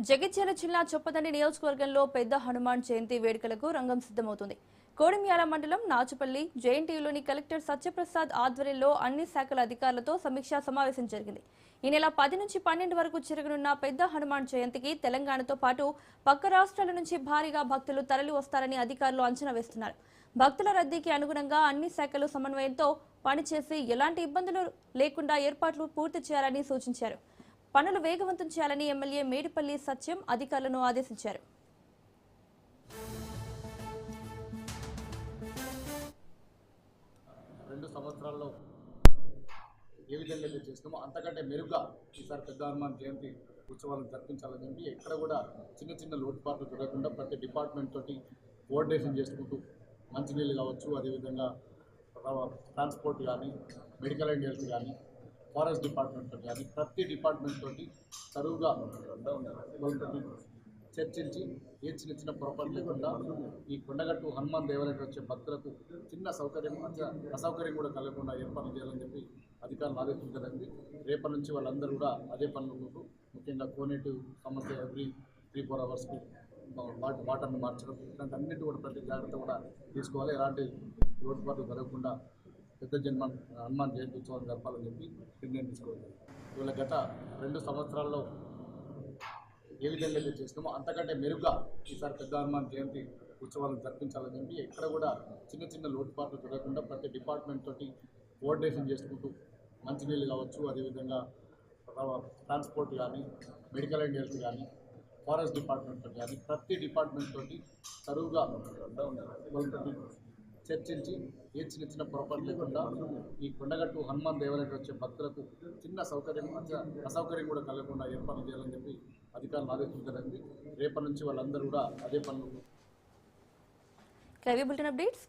జగిత్యాల జిల్లా చొప్పదండి నియోజకవర్గంలో పెద్ద హనుమాన్ జయంతి వేడుకలకు రంగం సిద్ధమవుతుంది. కోడిమ్యాల మండలం నాచుపల్లి జేఎన్టీయూలోని కలెక్టర్ సత్యప్రసాద్ ఆధ్వర్యంలో అన్ని శాఖల అధికారులతో సమీక్షా సమావేశం జరిగింది. ఈ నెల 10 నుంచి 12 వరకు జరగనున్న పెద్ద హనుమాన్ జయంతికి తెలంగాణతో పాటు పక్క రాష్ట్రాల నుంచి భారీగా భక్తులు తరలి వస్తారని అధికారులు అంచనా వేస్తున్నారు. భక్తుల రద్దీకి అనుగుణంగా అన్ని శాఖలు సమన్వయంతో పనిచేసి ఎలాంటి ఇబ్బందులు లేకుండా ఏర్పాట్లు పూర్తి చేయాలని సూచించారు. పనులు వేగవంతం చేయాలని ఎమ్మెల్యే మేడిపల్లి సత్యం అధికారులను ఆదేశించారు. రెండు సంవత్సరాల్లో ఏ విధంగా అయితే చేస్తున్నామో అంతకంటే మెరుగ్గా ఈసారి పెద్ద హనుమాన్ జయంతి ఉత్సవాలను జరిపించాలని చెప్పి ఎక్కడ కూడా చిన్న చిన్న లోటుపాట్లు జరగకుండా ప్రతి డిపార్ట్మెంట్ తోటి కోఆర్డినేషన్ చేసుకుంటూ మంచినీళ్ళు కావచ్చు, అదేవిధంగా ట్రాన్స్పోర్ట్ కానీ, మెడికల్ అండ్ హెల్త్ కానీ, ఫారెస్ట్ డిపార్ట్మెంట్ కానీ ప్రతి డిపార్ట్మెంట్ తోటి తరువుగా వాళ్ళతోటి చర్చించి ఏ చిన్న చిన్న పొరపాటు లేకుండా ఈ కొండగట్టు హనుమాన్ దేవాలయానికి వచ్చే భక్తులకు చిన్న సౌకర్యం అసౌకర్యం కూడా కలగకుండా ఏర్పాట్లు చేయాలని చెప్పి అధికారులు ఆదేశించారండి. రేపటి నుంచి వాళ్ళందరూ కూడా అదే పనులు, ముఖ్యంగా కోనేటి సమస్య ఎవ్రీ 3-4 అవర్స్కి వాటర్ని మార్చడం, ఇలాంటి అన్నింటి కూడా ప్రతి జాగ్రత్త కూడా తీసుకోవాలి. ఎలాంటి లోటుపాట్లు జరగకుండా పెద్ద హనుమాన్ జయంతి ఉత్సవాలు జరపాలని చెప్పి నిర్ణయం తీసుకోవాలి. ఇవాళ గత 2 సంవత్సరాల్లో ఏ విధంగా అయితే చేస్తున్నామో అంతకంటే మెరుగ్గా ఈసారి పెద్ద హనుమాన్ జయంతి ఉత్సవాలను జరిపించాలని చెప్పి ఎక్కడ కూడా చిన్న చిన్న లోటుపాట్లు జరగకుండా ప్రతి డిపార్ట్మెంట్ తోటి కోఆర్డినేషన్ చేసుకుంటూ మంచినీళ్ళు కావచ్చు, అదేవిధంగా ట్రాన్స్పోర్ట్ కానీ, మెడికల్ అండ్ హెల్త్ కానీ, ఫారెస్ట్ డిపార్ట్మెంట్ కానీ ప్రతి డిపార్ట్మెంట్ తోటి తరువుగా వాళ్ళతోటి చర్చించి ఏ చిన్న చిన్న పొరపాటు లేకుండా ఈ కొండగట్టు హనుమాన్ దేవాలయానికి వచ్చే భక్తులకు చిన్న సౌకర్యం అసౌకర్యం కూడా కలగకుండా ఏర్పాటు చేయాలని చెప్పి అధికారులు ఆదేశించారండి. రేపటి నుంచి వాళ్ళందరూ కూడా అదే పనులు.